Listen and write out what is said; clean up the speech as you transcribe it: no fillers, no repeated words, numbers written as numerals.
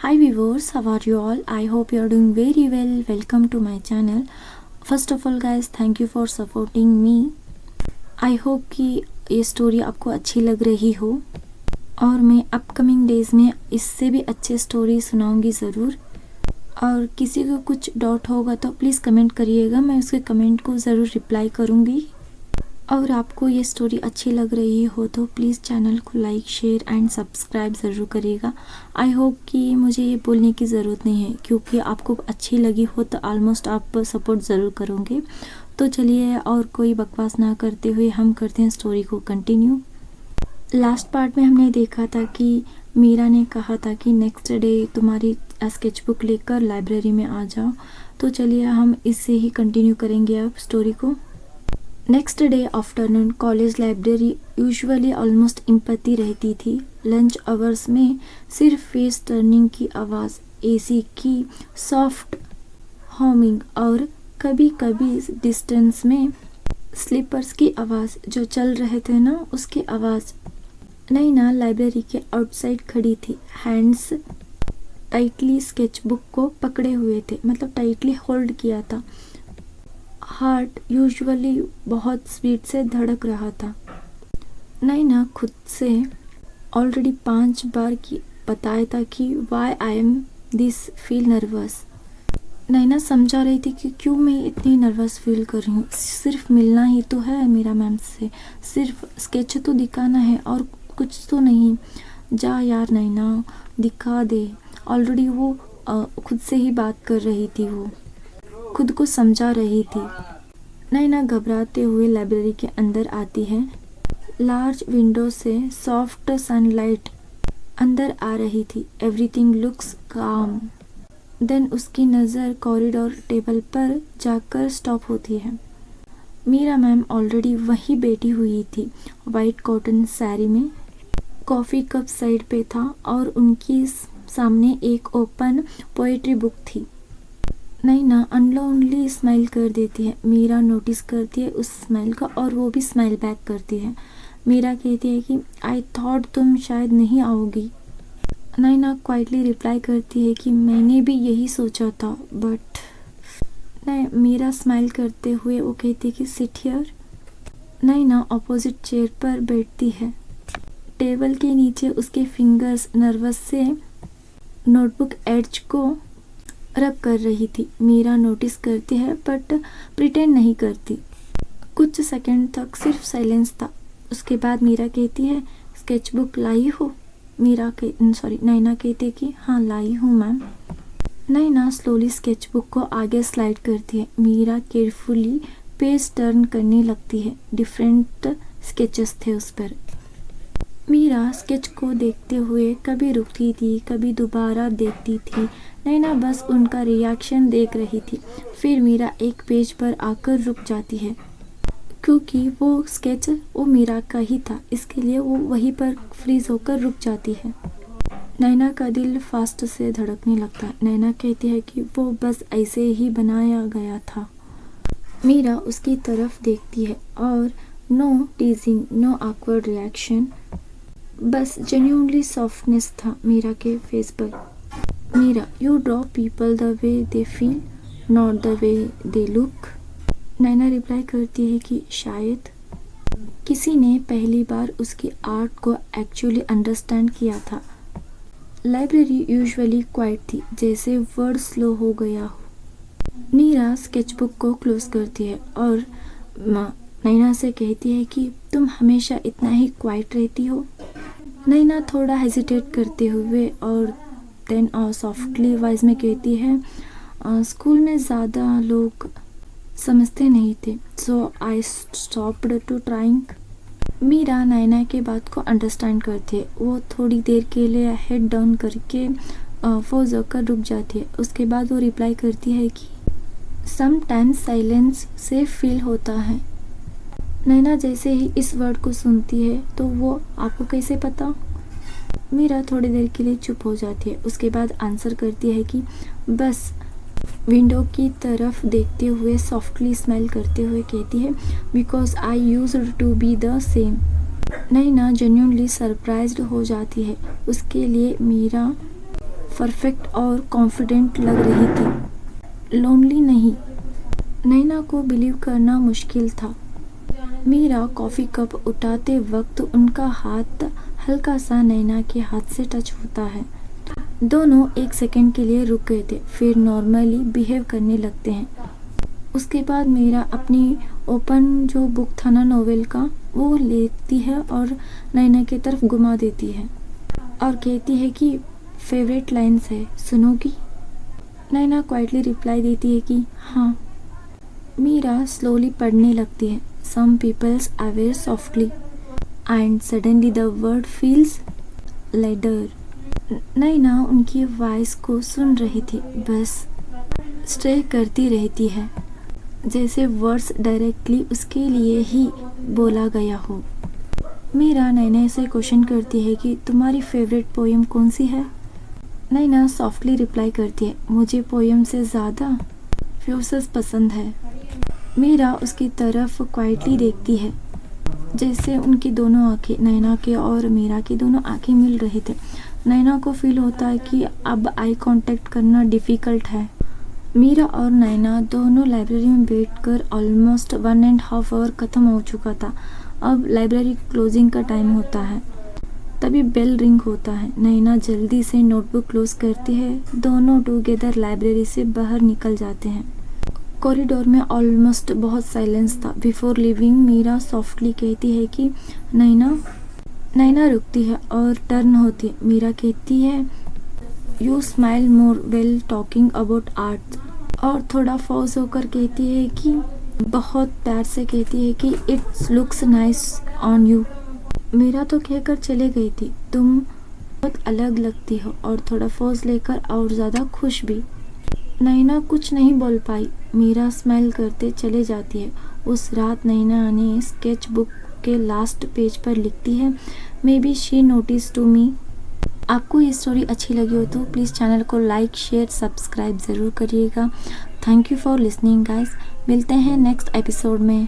Hi viewers, how are you all? I hope you are doing very well. Welcome to my channel. First of all guys, thank you for supporting me. I hope कि ये story आपको अच्छी लग रही हो और मैं upcoming days में इससे भी अच्छे स्टोरी सुनाऊंगी ज़रूर। और किसी को कुछ डाउट होगा तो प्लीज़ कमेंट करिएगा, मैं उसके कमेंट को ज़रूर रिप्लाई करूंगी। और आपको ये स्टोरी अच्छी लग रही हो तो प्लीज़ चैनल को लाइक शेयर एंड सब्सक्राइब ज़रूर करिएगा। आई होप कि मुझे ये बोलने की ज़रूरत नहीं है, क्योंकि आपको अच्छी लगी हो तो ऑलमोस्ट आप सपोर्ट ज़रूर करोगे। तो चलिए और कोई बकवास ना करते हुए हम करते हैं स्टोरी को कंटिन्यू। लास्ट पार्ट में हमने देखा था कि मीरा ने कहा था कि नेक्स्ट डे तुम्हारी स्केचबुक लेकर लाइब्रेरी में आ जाओ। तो चलिए हम इससे ही कंटिन्यू करेंगे अब स्टोरी को। Next day afternoon college library usually almost empty रहती थी। लंच आवर्स में सिर्फ फेस टर्निंग की आवाज़, एसी की सॉफ्ट हमिंग और कभी कभी डिस्टेंस में स्लीपर्स की आवाज़ जो चल रहे थे ना उसकी आवाज़। नैना लाइब्रेरी के आउटसाइड खड़ी थी, हैंड्स टाइटली स्केचबुक को पकड़े हुए थे, मतलब टाइटली होल्ड किया था। हार्ट यूजुअली बहुत स्पीड से धड़क रहा था। नैना खुद से ऑलरेडी 5 बार की बताया था कि why I am this feel nervous. Naina समझा रही थी कि क्यों मैं इतनी नर्वस फील कर रही हूँ। सिर्फ मिलना ही तो है मीरा मैम से, सिर्फ स्केच तो दिखाना है और कुछ तो नहीं। जा यार नैना, दिखा दे। ऑलरेडी वो खुद से ही बात कर रही थी, वो खुद को समझा रही थी। नैना घबराते हुए लाइब्रेरी के अंदर आती है। लार्ज विंडो से सॉफ्ट सनलाइट अंदर आ रही थी। एवरीथिंग लुक्स काम। देन उसकी नज़र कॉरिडोर टेबल पर जाकर स्टॉप होती है। मीरा मैम ऑलरेडी वहीं बैठी हुई थी, वाइट कॉटन साड़ी में। कॉफ़ी कप साइड पे था और उनकी सामने एक ओपन पोएट्री बुक थी। नैना अनलोनली स्माइल कर देती है। मीरा नोटिस करती है उस स्माइल का और वो भी स्माइल बैक करती है। मीरा कहती है कि आई थॉट तुम शायद नहीं आओगी। नैना क्वाइटली रिप्लाई करती है कि मैंने भी यही सोचा था, बट नहीं। मीरा स्माइल करते हुए वो कहती है कि sit here. Naina opposite chair पर बैठती है। टेबल के नीचे उसके फिंगर्स नर्वस से नोटबुक एज को रब कर रही थी। मीरा नोटिस करती है बट प्रिटेंड नहीं करती। कुछ सेकंड तक सिर्फ साइलेंस था। उसके बाद मीरा कहती है स्केचबुक लाई हो? नैना कहती है कि हाँ लाई हूँ मैम। नैना स्लोली स्केचबुक को आगे स्लाइड करती है। मीरा केयरफुली पेज टर्न करने लगती है। डिफरेंट स्केचेस थे उस पर। मीरा स्केच को देखते हुए कभी रुकती थी, कभी दोबारा देखती थी। नैना बस उनका रिएक्शन देख रही थी। फिर मीरा एक पेज पर आकर रुक जाती है, क्योंकि वो स्केच वो मीरा का ही था, इसके लिए वो वहीं पर फ्रीज होकर रुक जाती है। नैना का दिल फास्ट से धड़कने लगता है। नैना कहती है कि वो बस ऐसे ही बनाया गया था। मीरा उसकी तरफ देखती है और no teasing, no awkward reaction, बस जेन्युइनली सॉफ्टनेस था मीरा के फेस पर। Meera, you draw people the way they feel, not the way they look. Naina reply करती है कि शायद किसी ने पहली बार उसकी आर्ट को एक्चुअली अंडरस्टैंड किया था। लाइब्रेरी यूजुअली क्वाइट थी, जैसे वर्ड स्लो हो गया हो। मीरा स्केचबुक को क्लोज करती है और नैना से कहती है कि तुम हमेशा इतना ही क्वाइट रहती हो। नैना थोड़ा हेजिटेट करते हुए और देन सॉफ्टली वॉइस में कहती है स्कूल में ज़्यादा लोग समझते नहीं थे, so I stopped to trying. Meera Naina के बात को अंडरस्टैंड करती है। वो थोड़ी देर के लिए हेड डाउन करके फोज होकर रुक जाती है। उसके बाद वो रिप्लाई करती है कि समटाइम्स साइलेंस सेफ फील होता है। नैना जैसे ही इस वर्ड को सुनती है तो वो आपको कैसे पता? मीरा थोड़ी देर के लिए चुप हो जाती है। उसके बाद आंसर करती है कि बस विंडो की तरफ देखते हुए सॉफ्टली स्माइल करते हुए कहती है because I used to be the same. Naina genuinely surprised हो जाती है। उसके लिए मीरा परफेक्ट और कॉन्फिडेंट लग रही थी। लोनली नहीं। नैना को बिलीव करना मुश्किल था। मीरा कॉफ़ी कप उठाते वक्त उनका हाथ हल्का सा नैना के हाथ से टच होता है। दोनों एक सेकंड के लिए रुक गए थे, फिर नॉर्मली बिहेव करने लगते हैं। उसके बाद मीरा अपनी ओपन जो बुक था ना नोवेल का, वो लेती है और नैना की तरफ घुमा देती है और कहती है कि फेवरेट लाइन्स है, सुनोगी? नैना क्वाइटली रिप्लाई देती है कि हाँ। मीरा स्लोली पढ़ने लगती है। Some peoples aware softly and suddenly the word feels louder. Naina उनकी वॉइस को सुन रही थी, बस स्टे करती रहती है, जैसे वर्ड्स डायरेक्टली उसके लिए ही बोला गया हो। मीरा नैना से क्वेश्चन करती है कि तुम्हारी फेवरेट पोएम कौन सी है? नैना सॉफ्टली रिप्लाई करती है, मुझे पोएम से ज़्यादा फ्यूसेस पसंद है। मीरा उसकी तरफ क्वाइटली देखती है, जैसे उनकी दोनों आंखें, नैना के और मीरा की दोनों आंखें मिल रही थे। नैना को फील होता है कि अब आई कांटेक्ट करना डिफ़िकल्ट है। मीरा और नैना दोनों लाइब्रेरी में बैठकर ऑलमोस्ट 1.5 आवर ख़त्म हो चुका था। अब लाइब्रेरी क्लोजिंग का टाइम होता है। तभी बेल रिंग होता है। नैना जल्दी से नोटबुक क्लोज करती है। दोनों टुगेदर लाइब्रेरी से बाहर निकल जाते हैं। कॉरिडोर में ऑलमोस्ट बहुत साइलेंस था। बिफोर लिविंग मीरा सॉफ्टली कहती है कि नैना रुकती है और टर्न होती है। मीरा कहती है, you smile more well talking about art, और थोड़ा पॉज होकर कहती है कि बहुत प्यार से कहती है कि it's looks nice on you. Meera तो कहकर चले गई थी, तुम बहुत अलग लगती हो, और थोड़ा पॉज लेकर और ज़्यादा खुश भी। नैना कुछ नहीं बोल पाई। मीरा स्माइल करते चले जाती है। उस रात नैना ने स्केच बुक के लास्ट पेज पर लिखती है, maybe she notice to me. आपको ये स्टोरी अच्छी लगी हो तो प्लीज़ चैनल को लाइक शेयर सब्सक्राइब ज़रूर करिएगा। Thank you for listening guys. मिलते हैं नेक्स्ट एपिसोड में।